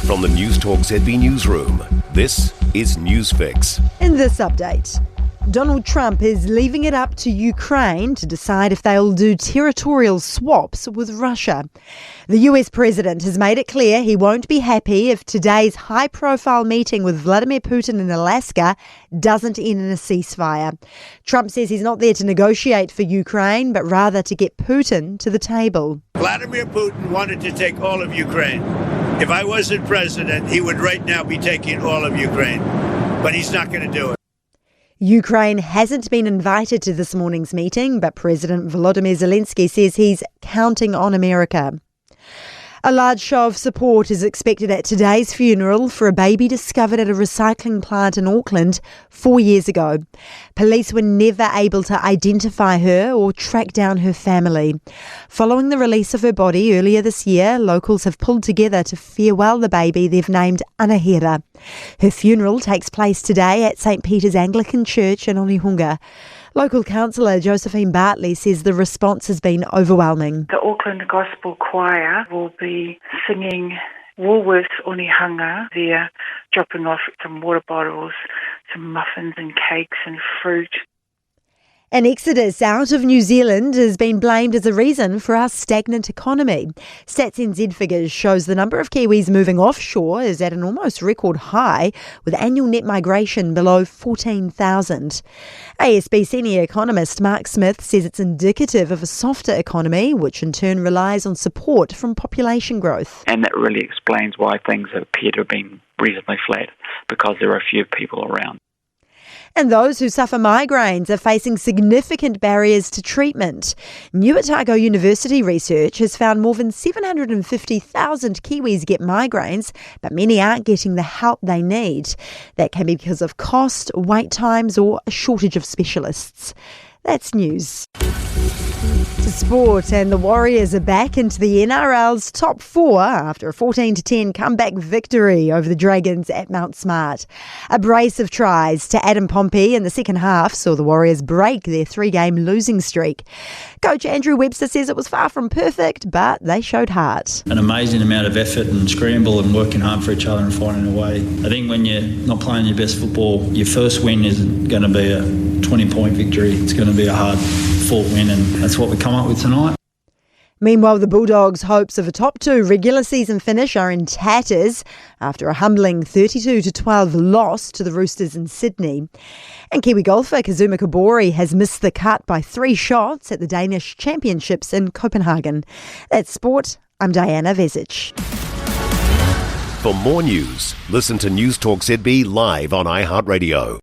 From the Newstalk ZB newsroom, this is Newsfix. In this update, Donald Trump is leaving it up to Ukraine to decide if they'll do territorial swaps with Russia. The US president has made it clear he won't be happy if today's high-profile meeting with Vladimir Putin in Alaska doesn't end in a ceasefire. Trump says he's not there to negotiate for Ukraine, but rather to get Putin to the table. Vladimir Putin wanted to take all of Ukraine. If I wasn't president, he would right now be taking all of Ukraine, but he's not going to do it. Ukraine hasn't been invited to this morning's meeting, but President Volodymyr Zelensky says he's counting on America. A large show of support is expected at today's funeral for a baby discovered at a recycling plant in Auckland 4 years ago. Police were never able to identify her or track down her family. Following the release of her body earlier this year, locals have pulled together to farewell the baby they've named Anahera. Her funeral takes place today at St. Peter's Anglican Church in Onehunga. Local councillor Josephine Bartley says the response has been overwhelming. The Auckland Gospel Choir will be singing Woolworths Onehunga. They're dropping off some water bottles, some muffins and cakes and fruit. An exodus out of New Zealand has been blamed as a reason for our stagnant economy. Stats NZ figures shows the number of Kiwis moving offshore is at an almost record high, with annual net migration below 14,000. ASB senior economist Mark Smith says it's indicative of a softer economy, which in turn relies on support from population growth. And that really explains why things appear to have been reasonably flat, because there are few people around. And those who suffer migraines are facing significant barriers to treatment. New Otago University research has found more than 750,000 Kiwis get migraines, but many aren't getting the help they need. That can be because of cost, wait times, or a shortage of specialists. That's news. To sport, and the Warriors are back into the NRL's top four after a 14-10 comeback victory over the Dragons at Mount Smart. A brace of tries to Adam Pompey in the second half saw the Warriors break their three-game losing streak. Coach Andrew Webster says it was far from perfect, but they showed heart. An amazing amount of effort and scramble and working hard for each other and finding a way. I think when you're not playing your best football, your first win isn't going to be a 20-point victory. It's going to be a hard-fought win, and that's what we come up with tonight. Meanwhile, the Bulldogs' hopes of a top two regular season finish are in tatters after a humbling 32-12 loss to the Roosters in Sydney. And Kiwi golfer Kazuma Kobori has missed the cut by 3 shots at the Danish Championships in Copenhagen. That's sport. I'm Diana Vesic. For more news, listen to Newstalk ZB live on iHeartRadio.